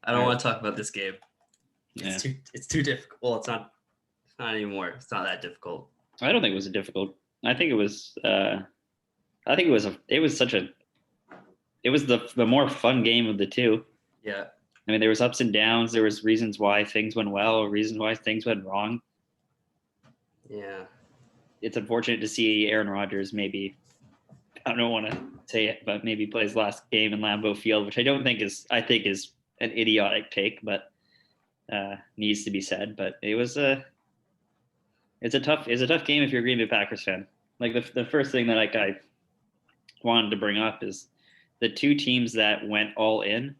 I don't want to talk about this game. Yeah. It's too difficult. Well, it's not anymore. It's not that difficult. I don't think it was difficult. I think it was. It was the more fun game of the two. Yeah. I mean, there was ups and downs. There was reasons why things went well, reasons why things went wrong. Yeah. It's unfortunate to see Aaron Rodgers maybe, I don't want to say it, but maybe play his last game in Lambeau Field, which I think is an idiotic take, but needs to be said. But it's a tough game if you're a Green Bay Packers fan. Like the first thing that I wanted to bring up is the two teams that went all in,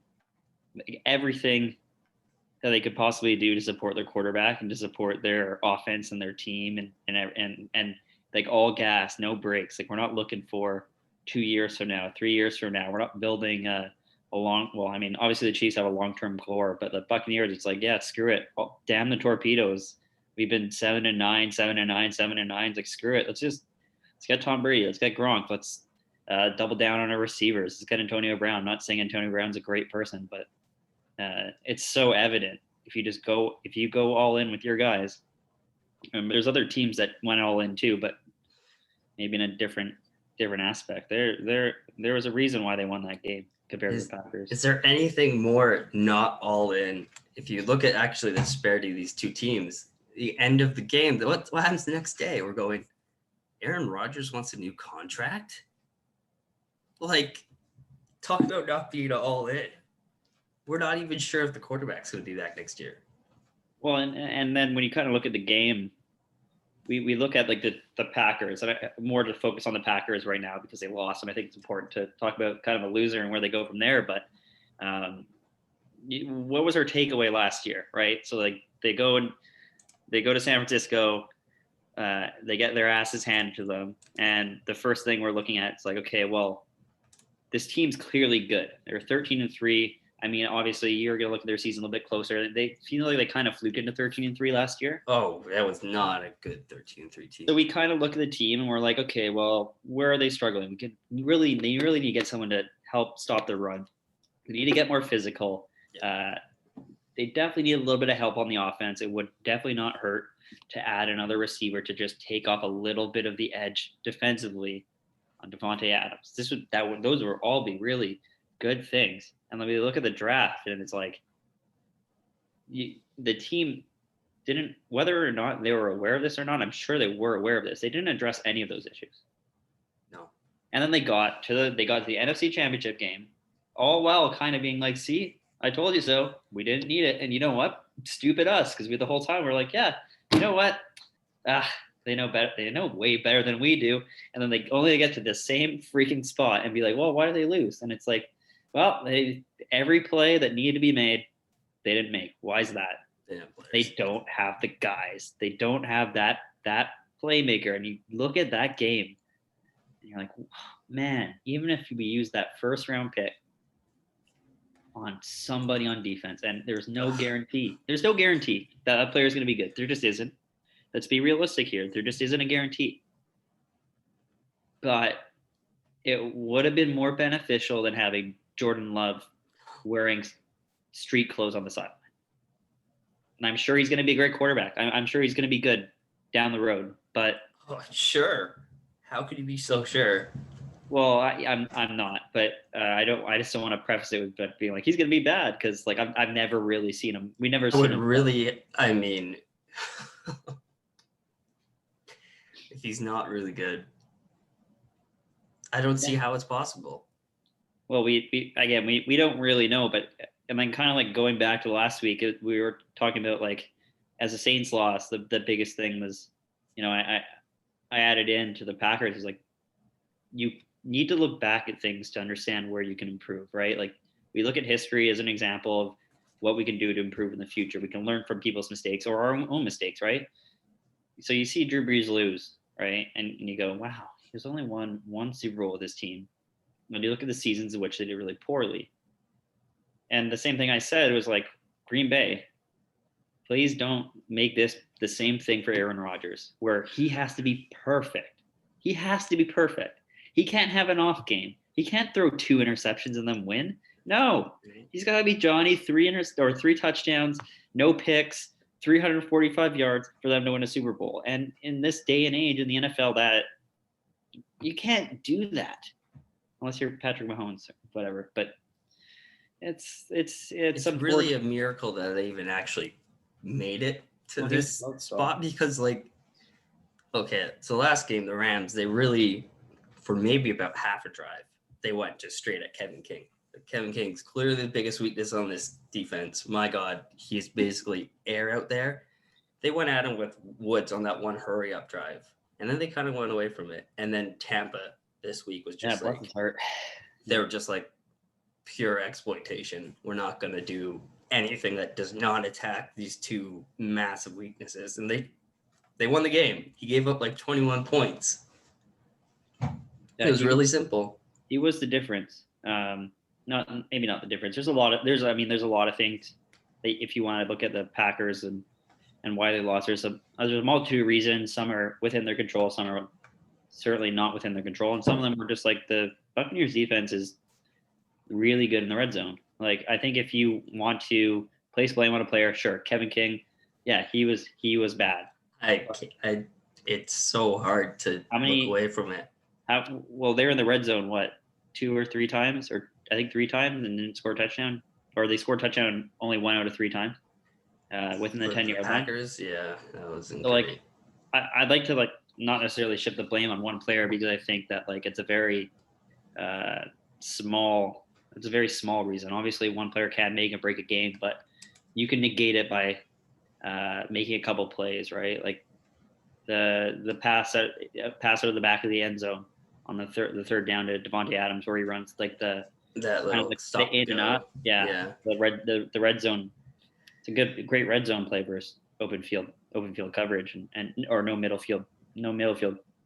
like everything that they could possibly do to support their quarterback and to support their offense and their team and like all gas, no breaks. Like we're not looking for 2 years from now, 3 years from now. We're not building obviously the Chiefs have a long-term core, but the Buccaneers, it's like, yeah, screw it. Well, damn the torpedoes. We've been 7-9, 7-9, 7-9. Like, screw it. Let's get Tom Brady. Let's get Gronk. Let's double down on our receivers. Let's get Antonio Brown. I'm not saying Antonio Brown's a great person, but it's so evident if you go all in with your guys. There's other teams that went all in too, but maybe in a different aspect. There was a reason why they won that game compared to the Packers. Is there anything more not all in? If you look at actually the disparity of these two teams, the end of the game, what happens the next day? We're going, Aaron Rodgers wants a new contract? Like, talk about not being all in. We're not even sure if the quarterback's going to be back next year. Well, and then when you kind of look at the game, we look at like the Packers, and more to focus on the Packers right now because they lost, and I think it's important to talk about kind of a loser and where they go from there. But what was our takeaway last year, right? So like they go to San Francisco, they get their asses handed to them, and the first thing we're looking at is like, okay, well, this team's clearly good. They're 13-3. I mean, obviously, you're going to look at their season a little bit closer. They feel like they kind of fluked into 13-3 last year. Oh, that was not a good 13-3 team. So we kind of look at the team and we're like, okay, well, where are they struggling? They really need to get someone to help stop the run. They need to get more physical. They definitely need a little bit of help on the offense. It would definitely not hurt to add another receiver to just take off a little bit of the edge defensively on Devontae Adams. Those would all be really good things. And then we look at the draft, and it's like the team didn't, whether or not they were aware of this or not, I'm sure they were aware of this. They didn't address any of those issues. No. And then they got to the NFC Championship game, all while kind of being like, see, I told you so. We didn't need it. And you know what? Stupid us, because the whole time we're like, yeah, you know what? They know better. They know way better than we do. And then they only get to the same freaking spot and be like, well, why did they lose? And it's like, well, every play that needed to be made, they didn't make. Why is that? They don't have the guys. They don't have that playmaker. And you look at that game, and you're like, man, even if we use that first round pick on somebody on defense, and there's no guarantee. There's no guarantee that a player is going to be good. There just isn't. Let's be realistic here. There just isn't a guarantee. But it would have been more beneficial than having Jordan Love wearing street clothes on the sideline. And I'm sure he's going to be a great quarterback. I'm sure he's going to be good down the road. But sure. How could you be so sure? Well, I'm not, but I just don't want to preface it with being like he's going to be bad because like I've never really seen him. We never seen him. Really, I mean, if he's not really good, I don't see how it's possible. Well, we don't really know, but and then kind of like going back to last week, we were talking about like as the Saints lost, the biggest thing was, I added in to the Packers is like you need to look back at things to understand where you can improve, right? Like we look at history as an example of what we can do to improve in the future. We can learn from people's mistakes or our own mistakes, right? So you see Drew Brees lose, right? And you go, wow, there's only one Super Bowl with this team. When you look at the seasons in which they did really poorly. And the same thing I said was like, Green Bay, please don't make this the same thing for Aaron Rodgers, where he has to be perfect. He can't have an off game. He can't throw 2 interceptions and then win. No, he's got to be Johnny, three touchdowns, no picks, 345 yards for them to win a Super Bowl. And in this day and age in the NFL, that you can't do that unless you're Patrick Mahomes or whatever. But it's really a miracle that they even actually made it to this spot, because okay, so last game, the Rams, they really, for maybe about half a drive, they went just straight at Kevin King. Kevin King's clearly the biggest weakness on this defense. My God, he's basically air out there. They went at him with Woods on that one hurry up drive, and then they kind of went away from it. And then Tampa this week was just they were just like pure exploitation. We're not going to do anything that does not attack these two massive weaknesses. And they won the game. He gave up like 21 points. It was really simple. He was the difference. Maybe not the difference. There's a lot of things that if you want to look at the Packers and why they lost, there's a multitude of reasons. Some are within their control, some are certainly not within their control, and some of them were just like the Buccaneers defense is really good in the red zone. Like, I think if you want to place blame on a player, sure, Kevin King, yeah, he was bad. It's so hard to look away from it. Well, they're in the red zone, what, 2 or 3 times, or I think 3 times, and didn't score a touchdown, or they scored a touchdown only 1 out of 3 times within the 10-yard line. Packers, yeah, that was so like, I'd like to not necessarily shift the blame on one player, because I think that it's a very small reason. Obviously, one player can make and break a game, but you can negate it by making a couple plays, right? Like the pass out of the back of the end zone on the third down to Devontae Adams, where he runs the in and out, the red zone. It's a great red zone play versus open field coverage or no middle field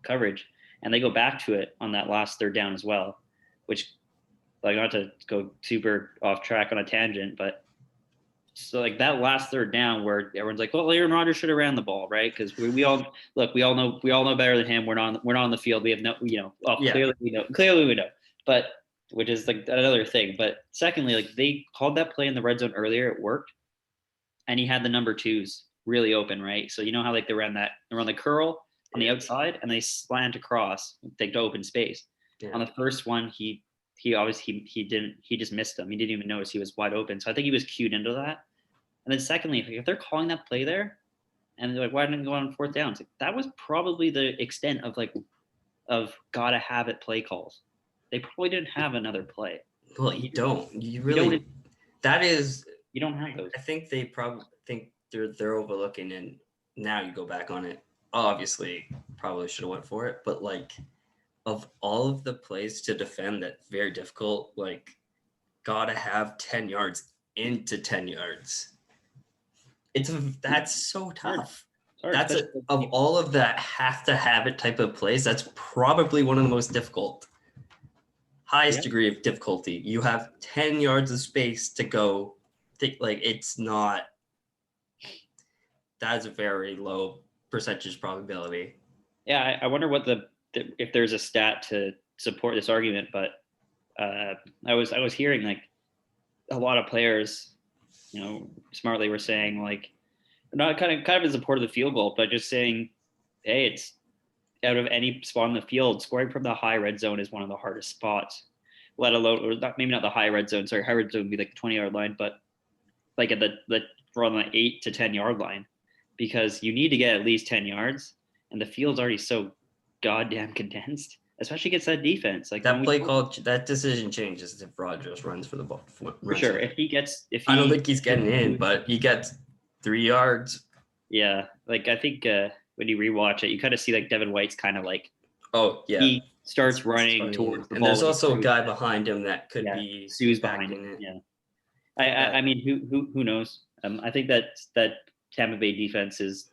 coverage, and they go back to it on that last third down as well, which, not to go super off track on a tangent, but so that last third down where everyone's like, well, Aaron Rodgers should have ran the ball, right? Because we all know better than him. We're not on the field. We have no, clearly we know, but which is another thing. But secondly, they called that play in the red zone earlier. It worked, and he had the number 2s really open, right? So you know how they run the curl on the outside and they slant across, to open space. Yeah. On the first one, he just missed him. He didn't even notice he was wide open. So I think he was cued into that. And then secondly, if they're calling that play there and they're like, why didn't it go on 4th down? That was probably the extent of gotta have it play calls. They probably didn't have another play. Well, you don't. You don't have those. I think they probably think they're overlooking, and now you go back on it. Obviously, probably should have went for it, but of all of the plays to defend, that very difficult, gotta have 10 yards into 10 yards. That's so tough. That's of all of that have to have it type of plays, that's probably one of the most difficult. Highest degree of difficulty. You have 10 yards of space to go. It's not. That's a very low percentage probability. Yeah, I wonder what if there's a stat to support this argument, but I was hearing a lot of players, smartly were saying not kind of in support of the field goal, but just saying, hey, it's out of any spot in the field, scoring from the high red zone is one of the hardest spots. Let alone, or maybe not the high red zone. Sorry, high red zone would be the 20-yard line, but at on the 8 to 10 yard line, because you need to get at least 10 yards, and the field's already so goddamn condensed, especially against that defense. That play call, that decision changes if Rodgers runs for the ball. For sure, I don't think he's getting in, but he gets 3 yards. Yeah, I think when you rewatch it, you kind of see Devin White's kind of oh yeah, he starts running towards the and ball. There's also a guy behind him that could be Sue's behind him. Yeah, I mean, who knows? I think that Tampa Bay defense is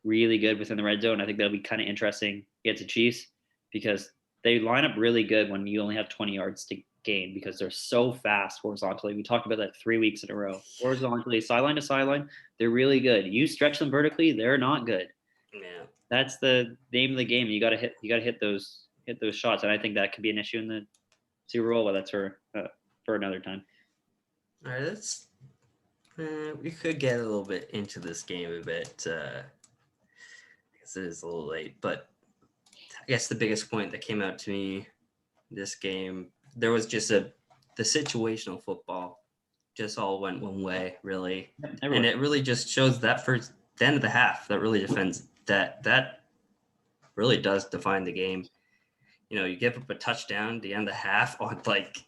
really good within the red zone. I think that'll be kind of interesting against the Chiefs, because they line up really good when you only have 20 yards to gain, because they're so fast horizontally. We talked about that 3 weeks in a row. Horizontally, sideline to sideline, they're really good. You stretch them vertically, they're not good. Yeah, that's the name of the game. You got to hit those shots, and I think that could be an issue in the Super Bowl, but that's for another time. All right, let's. We could get a little bit into this game a bit. I guess it is a little late, but I guess the biggest point that came out to me this game, there was just the situational football just all went one way, really. And it really just shows that for the end of the half, that really defends that really does define the game. You know, you give up a touchdown at the end of the half on like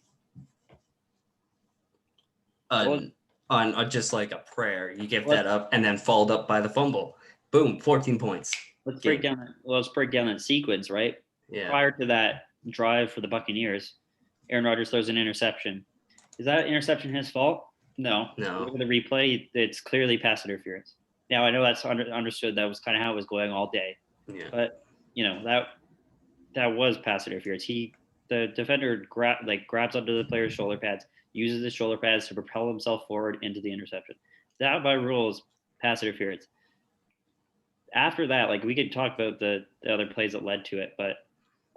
on just like a prayer. You give that up and then followed up by the fumble. Boom, 14 points. Let's break down that sequence, right? Yeah. Prior to that drive for the Buccaneers, Aaron Rodgers throws an interception. Is that interception his fault? No. Look at the replay. It's clearly pass interference. Now, I know that's understood. That was kind of how it was going all day. Yeah. But, that was pass interference. The defender grabs onto the player's shoulder pads, uses his shoulder pads to propel himself forward into the interception. That, by rules, pass interference. After that, we could talk about the other plays that led to it, but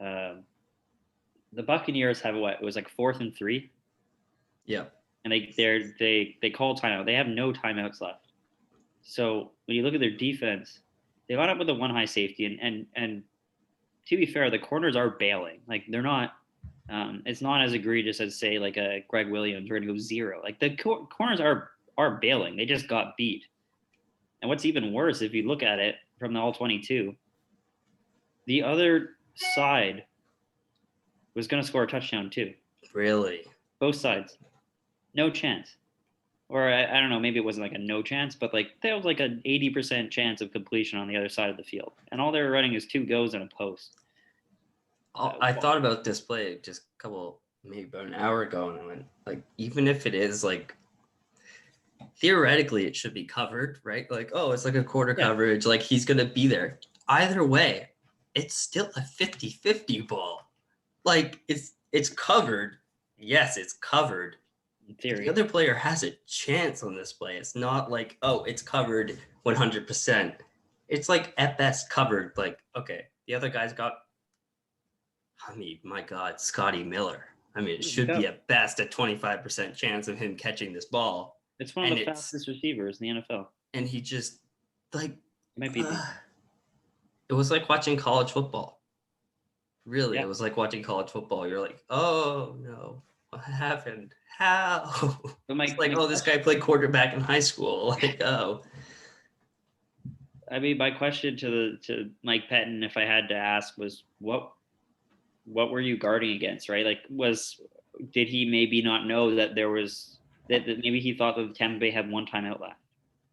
the Buccaneers have what? It was like 4th and 3. Yeah. And they call timeout. They have no timeouts left. So when you look at their defense, they line up with a one high safety, and to be fair, the corners are bailing. They're not. It's not as egregious as say like a Greg Williams. We're gonna go 0. The corners are bailing. They just got beat. And what's even worse, if you look at it from the all 22, the other side was going to score a touchdown too. Really? Both sides. No chance. Or I don't know, maybe it wasn't like a no chance, but there was like an 80% chance of completion on the other side of the field. And all they were running is 2 goes and a post. I thought about this play just maybe about an hour ago, and I went, even if it is theoretically it should be covered, right? It's like a quarter coverage, he's going to be there. Either way, it's still a 50-50 ball. It's covered. Yes, it's covered. In theory. The other player has a chance on this play. It's not it's covered 100%. It's at best covered. Okay, the other guy's got, my God, Scotty Miller. it should be at best a 25% chance of him catching this ball. It's one of the fastest receivers in the NFL. And he just it might be. It was like watching college football. Really, it was like watching college football. You're like, oh no, what happened? How? But this guy played quarterback in high school. My question to Mike Pettin, if I had to ask, was what were you guarding against, right? Did he maybe not know that there was that maybe he thought that the Tampa Bay had one timeout left?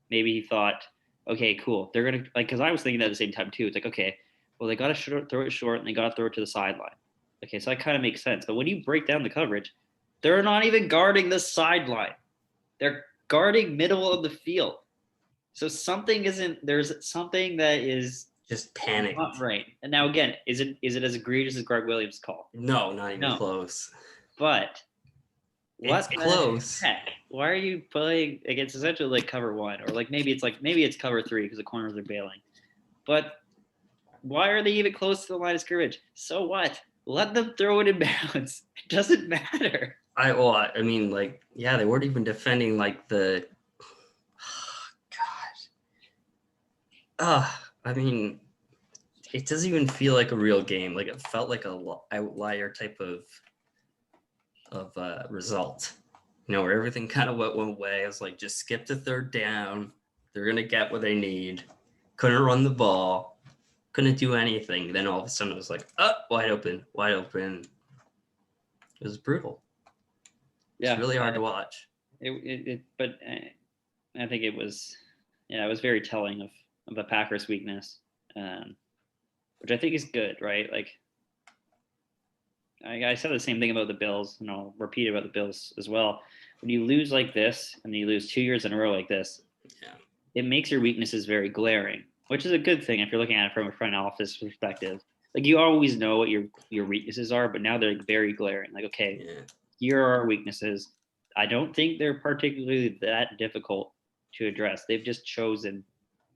Maybe he thought, okay, cool, they're gonna because I was thinking that at the same time too. It's okay, well, they got to throw it short and they got to throw it to the sideline. Okay, so that kind of makes sense. But when you break down the coverage, they're not even guarding the sideline. They're guarding middle of the field. So there's something that is just panic. Not right. And now again, is it as egregious as Greg Williams' call? No, not even close. But it's close. Heck? Why are you playing against essentially cover 1, or maybe it's cover 3 because the corners are bailing? But why are they even close to the line of scrimmage? So what? Let them throw it in bounds. It doesn't matter. They weren't even defending the. It doesn't even feel like a real game. It felt like a outlier type of result. Where everything kind of went one way. I was like, just skip the third down. They're gonna get what they need. Couldn't run the ball. Couldn't do anything. Then all of a sudden it was wide open. It was brutal. It's really hard to watch. But I think it was very telling of the Packers' weakness, which I think is good, right? I said the same thing about the Bills, and I'll repeat about the Bills as well. When you lose like this, and you lose 2 years in a row like this, it makes your weaknesses very glaring, which is a good thing if you're looking at it from a front office perspective. You always know what your weaknesses are, but now they're very glaring. Here are our weaknesses. I don't think they're particularly that difficult to address. They've just chosen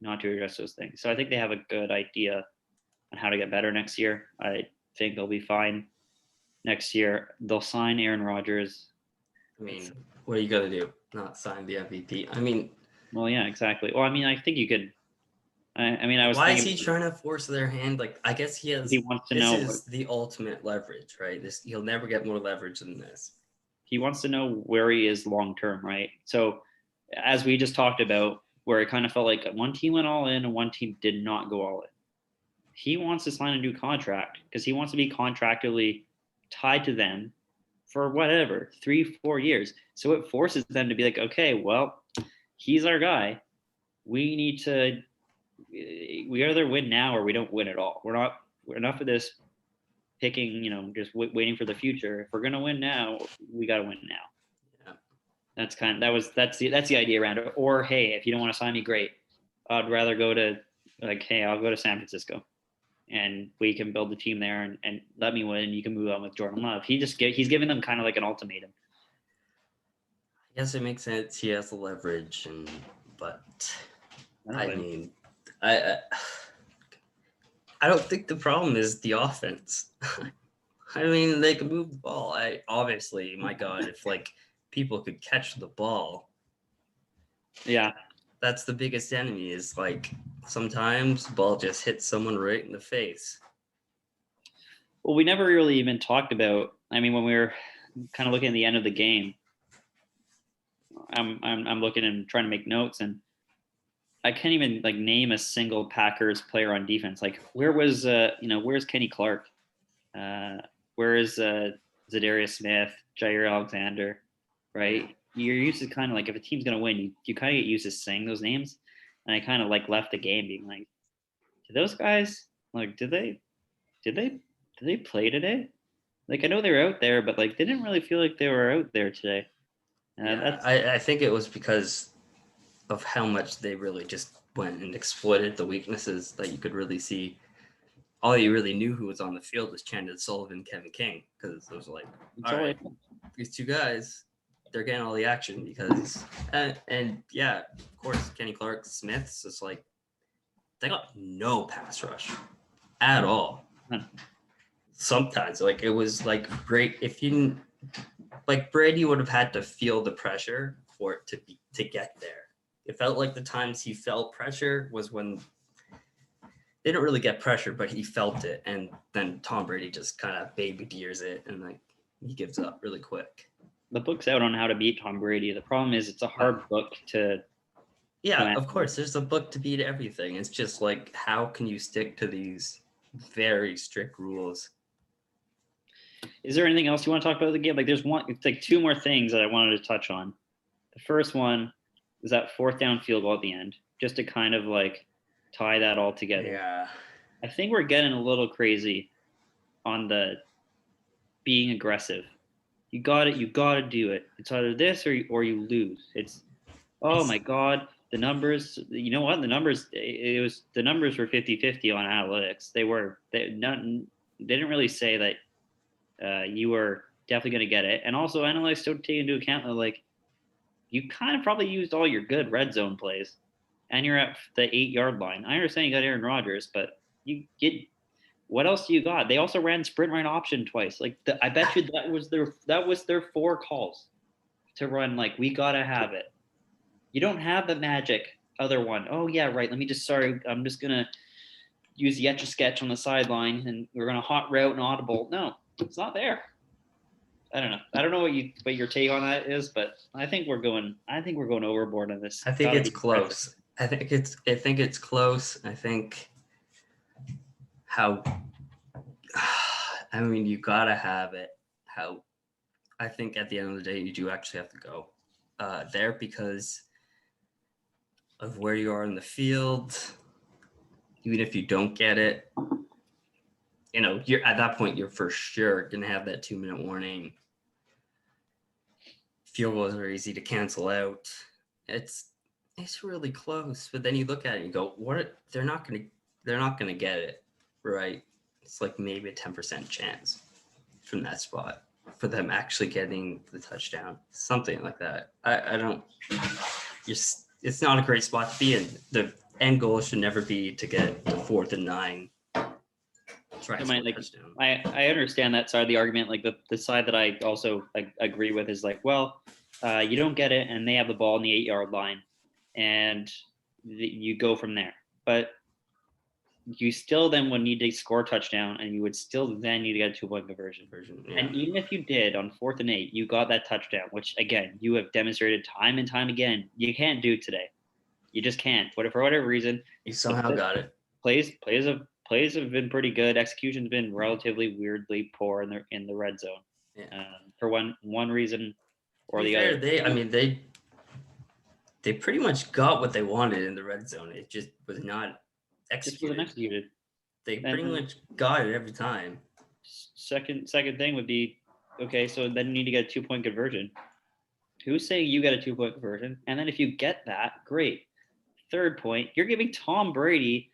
not to address those things. So I think they have a good idea on how to get better next year. I think they'll be fine next year. They'll sign Aaron Rodgers. What are you going to do? not sign the MVP. I mean, Well, yeah, exactly. Well, I mean, I think you could. I mean, I was why is thinking he trying to force their hand? Like, I guess he has. he wants to This know. is the ultimate leverage, right? He'll never get more leverage than this. He wants to know where he is long term, right? So, as we just talked about, where it kind of felt like one team went all in and one team did not go all in. He wants to sign a new contract because he wants to be contractually tied to them for whatever 3-4 years. So it forces them to be like, okay, well, he's our guy. We need to. We either win now or we don't win at all. We're enough of this picking, just waiting for the future. If we're gonna win now, we got to win now. Yeah. That's the idea around it. Or hey, if you don't want to sign me, great. I'd rather go to hey, I'll go to San Francisco, and we can build the team there and let me win. And you can move on with Jordan Love. He's giving them kind of like an ultimatum. I guess it makes sense. He has the leverage, but I mean, I don't think the problem is the offense. I mean, they can move the ball. Obviously, my God, if like people could catch the ball, yeah, that's the biggest enemy. Is like sometimes the ball just hits someone right in the face. Well, we never really even talked about. I mean, when we were kind of looking at the end of the game, I'm looking and trying to make notes, and I can't even like name a single Packers player on defense. Like, where's Kenny Clark? Where is Zadarius Smith, Jair Alexander, right? You're used to kind of like if a team's gonna win, you kind of get used to saying those names, and I kind of like left the game being like, did those guys like did they play today? Like I know they were out there, but like they didn't really feel like they were out there today. Yeah, I think it was because of how much they really just went and exploited the weaknesses that you could really see. All you really knew who was on the field was Chandler Sullivan, Kevin King, because it was like, all right, these two guys, they're getting all the action because, and yeah, of course, Kenny Clark, Smith's just like, they got no pass rush at all. Sometimes, like, it was like great if you, like, Brady would have had to feel the pressure for it to get there. It felt like the times he felt pressure was when they didn't really get pressure, but he felt it, and then Tom Brady just kind of baby deers it, and like he gives up really quick. The book's out on how to beat Tom Brady. The problem is it's a hard book to. Yeah, of course, there's a book to beat everything. It's just like how can you stick to these very strict rules? Is there anything else you want to talk about the game? Like, there's like two more things that I wanted to touch on. The first one is that 4th down field goal at the end, just to kind of like tie that all together. Yeah. I think we're getting a little crazy on the being aggressive. You got it. You got to do it. It's either this or you lose. My God, the numbers. You know what? The numbers. The numbers were 50-50 on analytics. They didn't really say that you were definitely going to get it. And also, analysts don't take into account that like you kind of probably used all your good red zone plays, and you're at the 8-yard line. I understand you got Aaron Rodgers, but you get what else do you got? They also ran sprint right option twice. Like I bet you that was their 4 calls to run. Like we gotta have it. You don't have the magic other one. Oh yeah, right. I'm just gonna use the Etch-a-Sketch on the sideline, and we're gonna hot route and audible. No, it's not there. I don't know. I don't know what your take on that is, but I think we're going overboard on this. I think it's close. I think it's close. I think I mean, you gotta have it. I think at the end of the day, you do actually have to go there because of where you are in the field. Even if you don't get it, you're at that point, you're for sure gonna have that 2-minute warning. Field goals are easy to cancel out. It's really close, but then you look at it and you go, "What? They're not gonna get it, right?" It's like maybe a 10% chance from that spot for them actually getting the touchdown, something like that. I don't. It's not a great spot to be in. The end goal should never be to get the 4th and 9. I understand that side of the argument. Like the side that I also agree with is like, well, You don't get it, and they have the ball in the 8-yard line, and you go from there. But you still then would need to score a touchdown, and you would still then need to get a 2-point conversion. Yeah. And even if you did on 4th and 8, you got that touchdown, which again you have demonstrated time and time again you can't do today. You just can't. But for whatever reason, You somehow got it. Plays have been pretty good. Execution's been relatively weirdly poor in the red zone. Yeah. For one reason or the fair, other. They pretty much got what they wanted in the red zone. It just was not executed. They pretty much got it every time. Second thing would be, okay, so then you need to get a 2-point conversion. Who's saying you get a 2-point conversion? And then if you get that, great. Third point, you're giving Tom Brady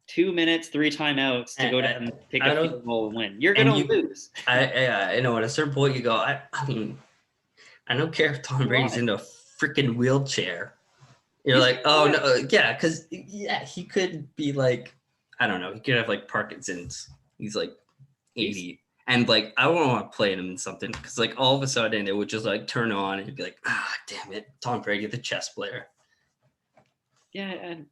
2 minutes, 3 timeouts to go down and pick a field goal and win. You're going to lose. I know at a certain point you go, I mean, I don't care if Tom Brady's in a freaking wheelchair. You're like, oh no, yeah, because he could be like, I don't know, he could have like Parkinson's. He's like 80, and like I wouldn't want to play him in something because like all of a sudden it would just like turn on and you'd be like, damn it, Tom Brady, the chess player. Yeah, and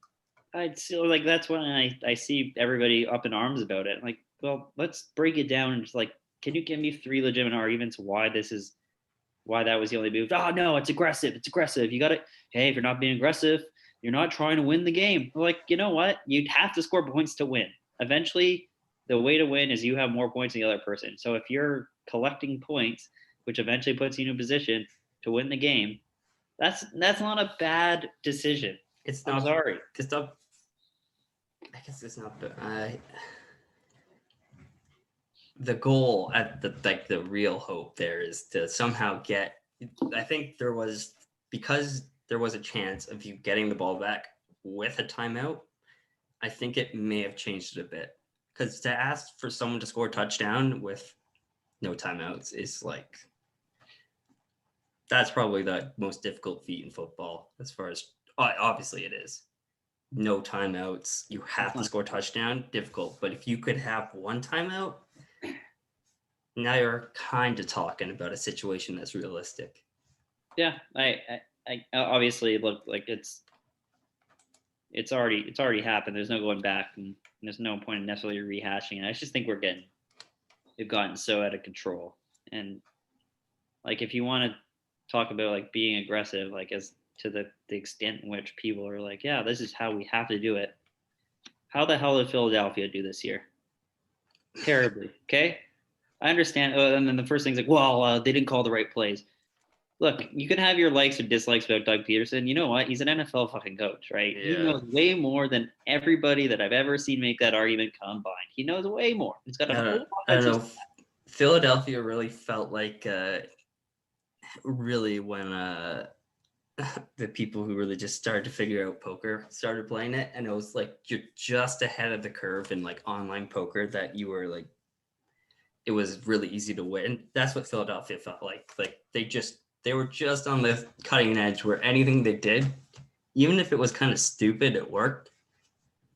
I'd still like that's when I see everybody up in arms about it. Like, well, let's break it down and just like, can you give me 3 legitimate arguments why that was the only move? Oh no, it's aggressive. It's aggressive. You got to, hey, if you're not being aggressive, you're not trying to win the game. Like, you know what? You'd have to score points to win. Eventually, the way to win is you have more points than the other person. So if you're collecting points, which eventually puts you in a position to win the game, that's not a bad decision. It's not. I'm sorry. It's not. I guess it's not. The goal at the real hope there is to somehow get. I think because there was a chance of you getting the ball back with a timeout. I think it may have changed it a bit because to ask for someone to score a touchdown with no timeouts is like that's probably the most difficult feat in football as far as obviously it is. No timeouts, you have to score a touchdown, difficult. But if you could have one timeout, now you're kind of talking about a situation that's realistic. Yeah, I obviously look like it's already happened. There's no going back, and there's no point in necessarily rehashing it. I just think we've gotten so out of control. And like, if you want to talk about like being aggressive, like as to the extent in which people are like, yeah, this is how we have to do it. How the hell did Philadelphia do this year? Terribly. Okay. I understand. And then the first thing's like, well, they didn't call the right plays. Look, you can have your likes or dislikes about Doug Peterson. You know what? He's an NFL fucking coach, right? Yeah. He knows way more than everybody that I've ever seen make that argument combined. He knows way more. He's got a whole I don't know. Philadelphia really felt like really when the people who really just started to figure out poker started playing it, and it was like you're just ahead of the curve in like online poker that you were like it was really easy to win. That's what Philadelphia felt like. Like they were just on the cutting edge where anything they did, even if it was kind of stupid, it worked.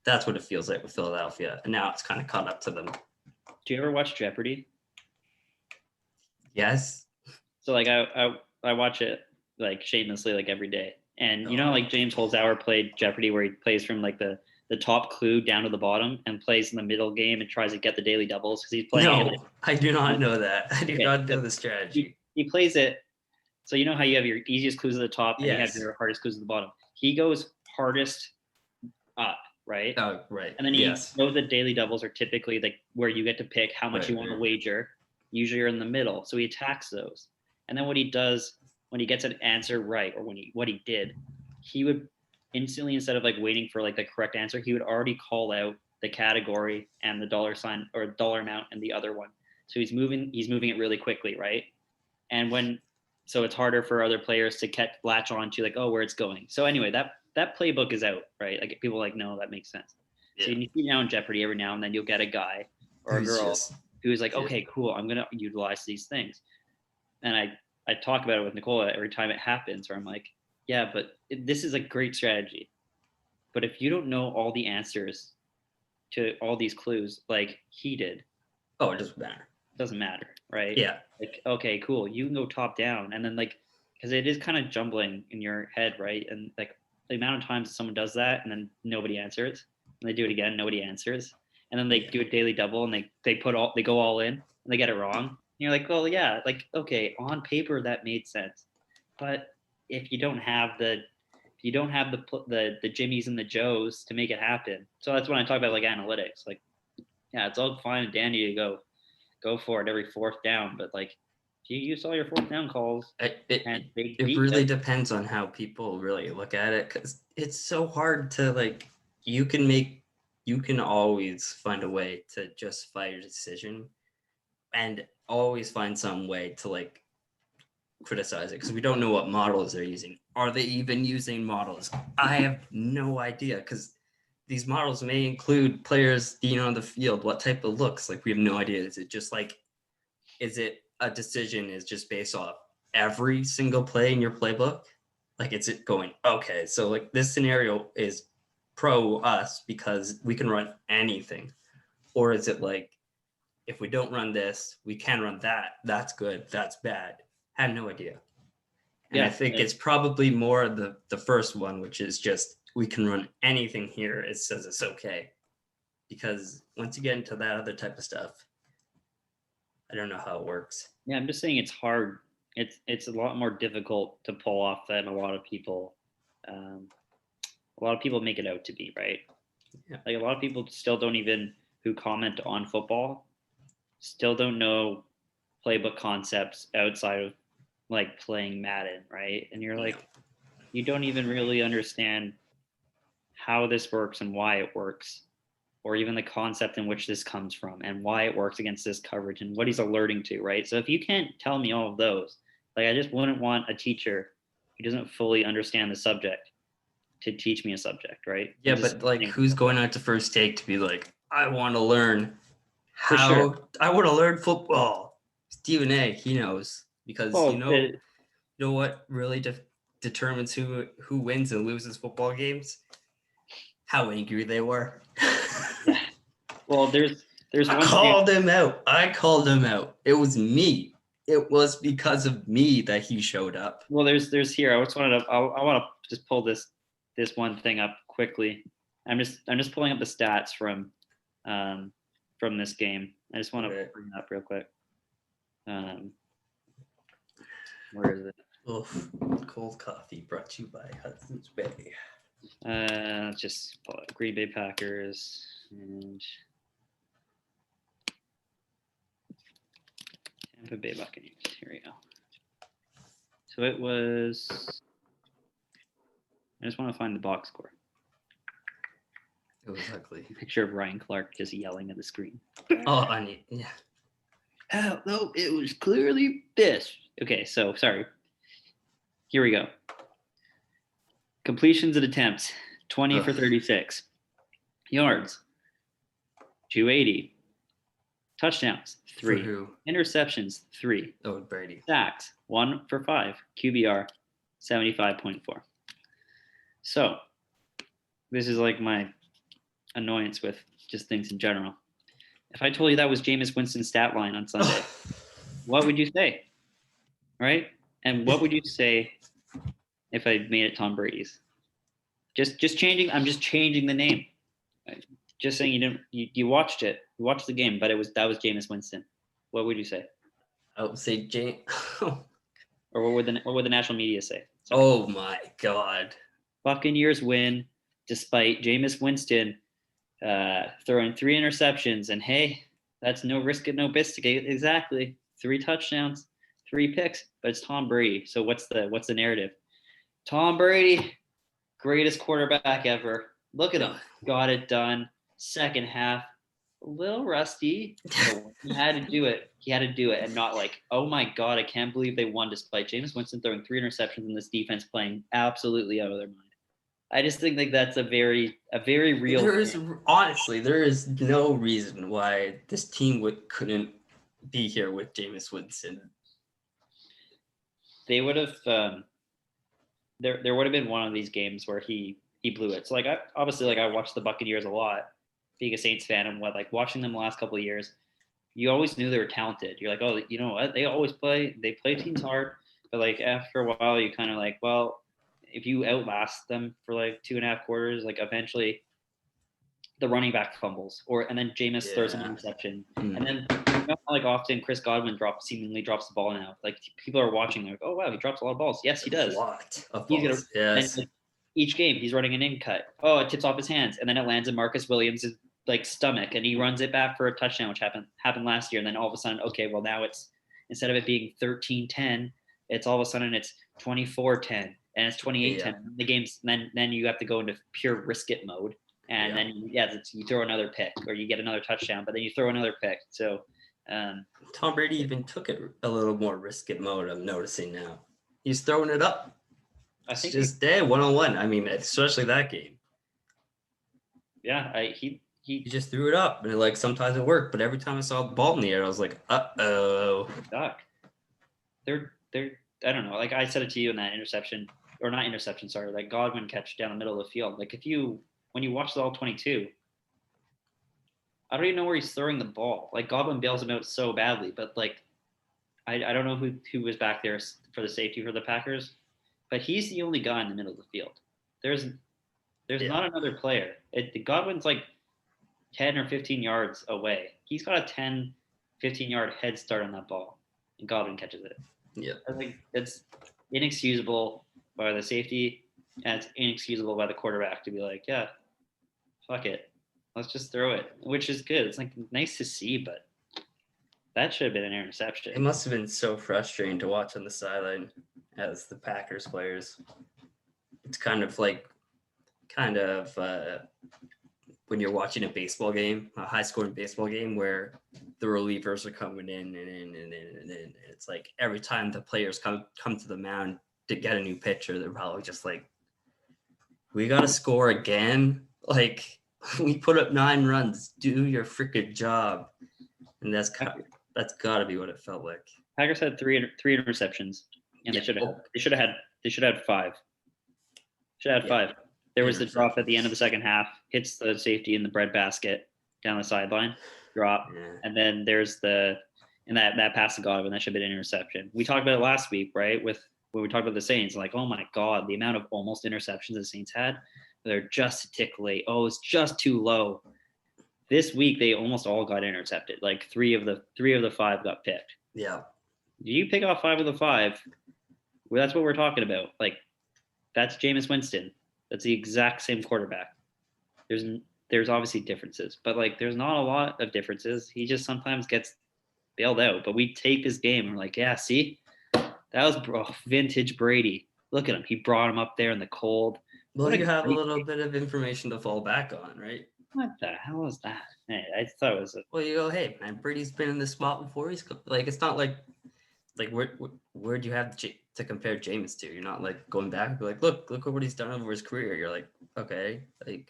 That's what it feels like with Philadelphia. And now it's kind of caught up to them. Do you ever watch Jeopardy? Yes. So like I watch it like shamelessly like every day. And you know, like James Holzhauer played Jeopardy where he plays from like the top clue down to the bottom and plays in the middle game and tries to get the daily doubles because he's playing. No, I do not know that. I do not know the strategy. He plays it. So you know how you have your easiest clues at the top and you have your hardest clues at the bottom. He goes hardest up, right? Oh, right. And then he knows that daily doubles are typically like where you get to pick how much you want to wager. Usually you're in the middle. So he attacks those. And then what he does when he gets an answer right, or what he did, he would instantly, instead of like waiting for like the correct answer, he would already call out the category and the dollar sign or dollar amount and the other one. So he's moving it really quickly, right? And so it's harder for other players to latch on to like, oh, where it's going. So anyway, that playbook is out, right? Like people are like, no, that makes sense. Yeah. So you see now in Jeopardy every now and then you'll get a guy or a girl who's like, okay, cool, I'm gonna utilize these things. And I talk about it with Nicola every time it happens, where I'm like, yeah, but this is a great strategy. But if you don't know all the answers to all these clues like he did. Oh, it doesn't matter. doesn't matter, right? Yeah. Like, okay, cool, you can go top down, and then like, because it is kind of jumbling in your head, right? And like the amount of times someone does that and then nobody answers, and they do it again, nobody answers, and then they do a daily double and they go all in and they get it wrong. And you're like, well, yeah, like okay, on paper that made sense, but if you don't have the the Jimmies and the Joes to make it happen. So that's when I talk about like analytics. Like, yeah, it's all fine and dandy to go for it every fourth down, but like if you use all your fourth down calls and they It beat really you, depends on how people really look at it, because it's so hard to like. You can always find a way to justify your decision, and always find some way to like criticize it, because we don't know what models they're using. Are they even using models? I have no idea, because these models may include players being on the field, what type of looks. Like we have no idea. Is it just like, is it a decision is just based off every single play in your playbook? Like, it's it going, okay, so like this scenario is pro us because we can run anything? Or is it like, if we don't run this, we can run that. That's good. That's bad. I have no idea. And I think it's probably more the first one, which is just we can run anything here. It says it's okay. Because once you get into that other type of stuff, I don't know how it works. yeah, I'm just saying it's hard. It's a lot more difficult to pull off than um, a lot of people make it out to be, right? Yeah. Like a lot of people still don't even who comment on football still don't know playbook concepts outside of like playing Madden, right? And you're like, you don't even really understand how this works and why it works, or even the concept in which this comes from and why it works against this coverage and what he's alerting to, right? So if you can't tell me all of those, like I just wouldn't want a teacher who doesn't fully understand the subject to teach me a subject, right? Yeah, but like, who's going out to First Take to be like, I want to learn For sure. I want to learn football. Stephen A, he knows, because Well, you know what really determines who wins and loses football games? How angry they were. yeah. Well, there's I one called him out. I called him out. It was me. It was because of me that he showed up. well there's here. I just wanted to I want to just pull this one thing up quickly. I'm just pulling up the stats from this game. I just want to bring it up real quick. Where is it? Oof. Cold coffee brought to you by Hudson's Bay. Let's just pull it. Green Bay Packers and Tampa Bay Buccaneers. Here we go. So it was. I just want to find the box score. It was ugly. Picture of Ryan Clark just yelling at the screen. Oh, I need, yeah. Oh, no, it was clearly this. Okay, so sorry. Here we go. Completions and attempts 20 for 36. Yards 280. Touchdowns 3. Interceptions 3. Oh, Brady. Sacks 1 for 5. QBR 75.4. So this is like my annoyance with just things in general. If I told you that was Jameis Winston's stat line on Sunday, what would you say? Right? And what would you say if I made it Tom Brady's? Just changing. I'm just changing the name. Just saying you watched it. You watched the game, but that was Jameis Winston. What would you say? I would say Or what would the national media say? Sorry. Oh my God. Buccaneers win despite Jameis Winston throwing 3 interceptions, and hey, that's no risk and no biscuit. Exactly, 3 touchdowns, 3 picks, but it's Tom Brady. So what's the narrative? Tom Brady, greatest quarterback ever. Look at him, got it done. Second half, a little rusty. But he had to do it. He had to do it, and not like, oh my God, I can't believe they won despite Jameis Winston throwing 3 interceptions and this defense playing absolutely out of their mind. I just think like that's a very real. Honestly, there is no reason why this team couldn't be here with Jameis Winston. They would have. There would have been one of these games where he blew it. So like I watched the Buccaneers a lot, being a Saints fan, and watching them the last couple of years. you always knew they were talented. You're like, oh, you know what? They play teams hard, but like after a while, you kind of like, well, if you outlast them for like 2.5 quarters, like eventually the running back fumbles, and then Jameis throws an interception, and then like often Chris Godwin seemingly drops the ball now. Like people are watching, like, oh wow, he drops a lot of balls. Yes, he does. A lot of He's balls. Yes. Then, like, each game he's running an in cut. Oh, it tips off his hands, and then it lands in Marcus Williams' like stomach, and he runs it back for a touchdown, which happened last year. And then all of a sudden, okay, well now it's, instead of it being 13-10, it's all of a sudden it's 24-10 and it's 28-10. The game's then you have to go into pure risk it mode. And then you throw another pick or you get another touchdown, but then you throw another pick. So Tom Brady even took it a little more risk it mode. I'm noticing now. He's throwing it up. I think just one-on-one. I mean, especially that game. Yeah, he just threw it up, and like sometimes it worked, but every time I saw the ball in the air, I was like, uh-oh. Duck. They're I don't know. Like I said it to you in that interception, or not interception, sorry, like Godwin catch down the middle of the field. Like when you watch the all 22, I don't even know where he's throwing the ball. Like Godwin bails him out so badly, but like I don't know who was back there for the safety for the Packers, but he's the only guy in the middle of the field. There's not another player. Godwin's like 10 or 15 yards away. He's got a 10, 15-yard head start on that ball, and Godwin catches it. Yeah. I think it's inexcusable by the safety, and it's inexcusable by the quarterback to be like, yeah, fuck it. Let's just throw it, which is good. It's like nice to see, but that should have been an interception. It must have been so frustrating to watch on the sideline as the Packers players. It's kind of when you're watching a baseball game, a high-scoring baseball game, where the relievers are coming in and it's like every time the players come to the mound to get a new pitcher, they're probably just like, we got to score again. Like, we put up 9 runs. Do your freaking job. And that's got to be what it felt like. Packers had three interceptions, and they should have had 5. Should have had 5. There was the drop at the end of the second half, hits the safety in the breadbasket down the sideline, drop, and then there's that pass to Godwin, that should have been an interception. We talked about it last week, right? When we talked about the Saints, like, oh my God, the amount of almost interceptions the Saints had, they're just a tick late. Oh, it's just too low. This week they almost all got intercepted. Like 3 of the 5 got picked. Yeah. You pick off 5 of the 5. Well, that's what we're talking about. Like, that's Jameis Winston. That's the exact same quarterback. There's obviously differences, but like there's not a lot of differences. He just sometimes gets bailed out. But we take his game and we're like, yeah, see, that was vintage Brady. Look at him. He brought him up there in the cold. Well, you have a little bit of information to fall back on, right? What the hell is that? Hey, I thought it was well, you go, hey, man, Brady's been in this spot before. He's like, it's not like where do you have to compare Jameis to? You're not like going back and be like, look at what he's done over his career. You're like, okay, like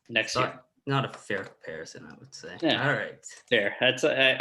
next year. Not a fair comparison, I would say. Yeah. All right. Fair. That's